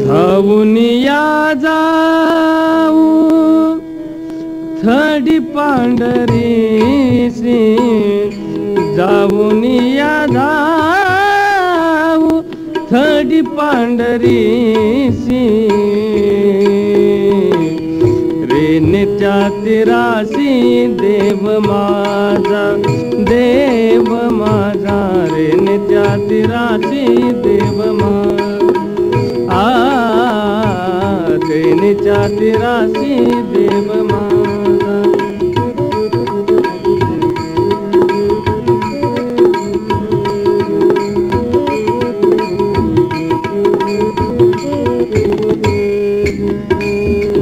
धावूनिया जाऊ थडी पांढरीसी, जाऊनिया जाऊ थडी पांढरीसी, रेणेच्या तीराशी देव माझा, देव माझा, रेणेच्या तीराशी देव माझा, रेणेच्या तीराशी देव माझा.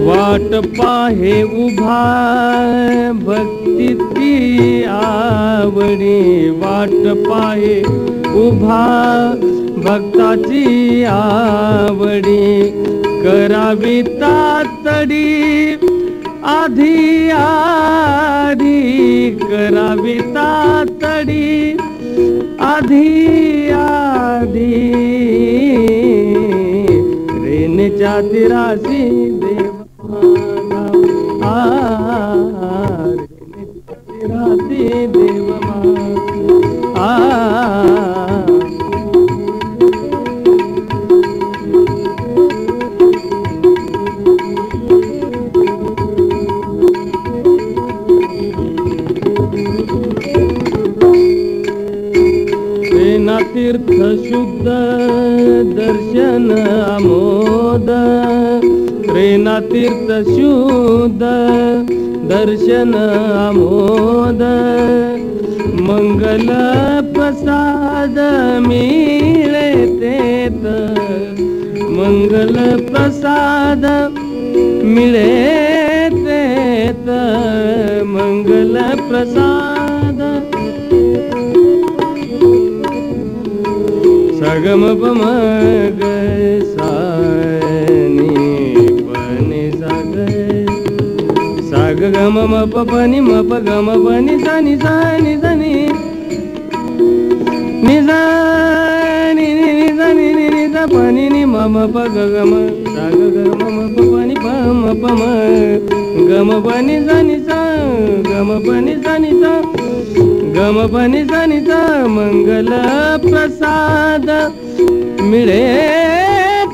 वाट पाहे उभा भक्तीची आवडी, वाट पाहे उभा भक्ताची आवडी, करावी तातडी आधी आधी, करावी तातडी आधी आधी, रेणेच्या तीराशी देव माझा, रेणेच्या तीराशी देव माझा. तीर्थ शुद्ध दर्शन आमोद, रेणा तीर्थ शुद्ध दर्शन आमोद, मंगल प्रसाद मिळे तेत, मंगल प्रसाद मिळे तेत, मंगल प्रसाद. सगम पम ग सानी पनि साग, साग गम म प पनि म प गम पनि सानी सानी सानी, नि सानी नि नि सानी नि नि सा पनि नि म म प ग गम, साग गम म प पनि प म प म, गम पनि सानी सा, गम पनि सानी सा, गम पनि सानी सा, मंगल प्रसाद मिळे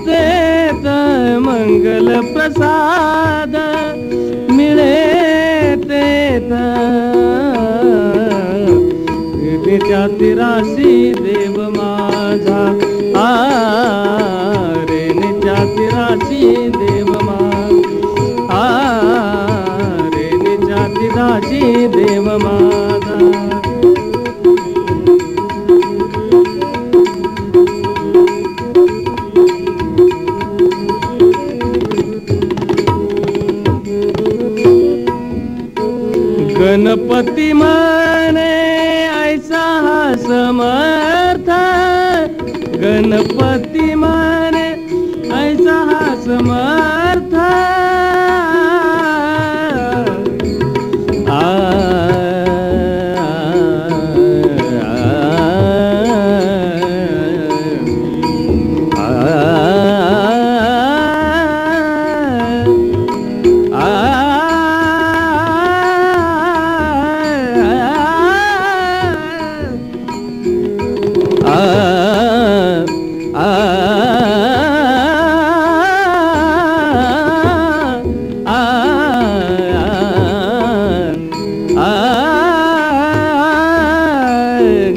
तेत, मंगल प्रसाद मिळे तेत, रेणेच्या तीराशी देव माझा, रेणेच्या तीराशी देव माझा, रेणेच्या तीराशी देव माझा. गणपती म्हणे ऐसा हा समर्थ, गणपती म्हणे ऐसा हा समर्थ,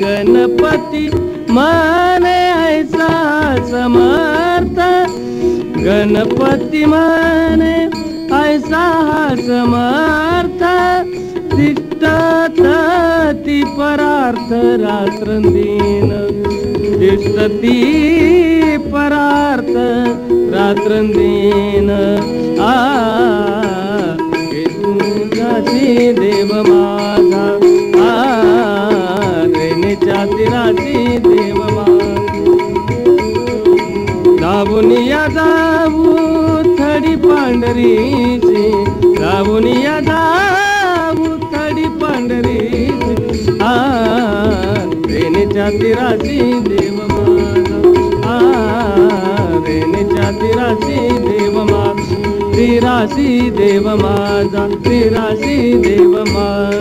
गणपती म्हणे ऐसा समर्थ, गणपती म्हणे ऐसा समर्थ, तिष्ठती परार्थ रात्रंदिन, तिष्ठती परार्थ रात्रंदीन रेणीची देव माझा रेणीच्या तीराची देव लावूनिया जाऊ थडी पांढरीची लावूनिया जाऊ थडी पांढरीची रेणीच्या तीराची देव माझा रेणीच्या तीराची देव माझा तीराशी देव माझा तीराशी देव माझा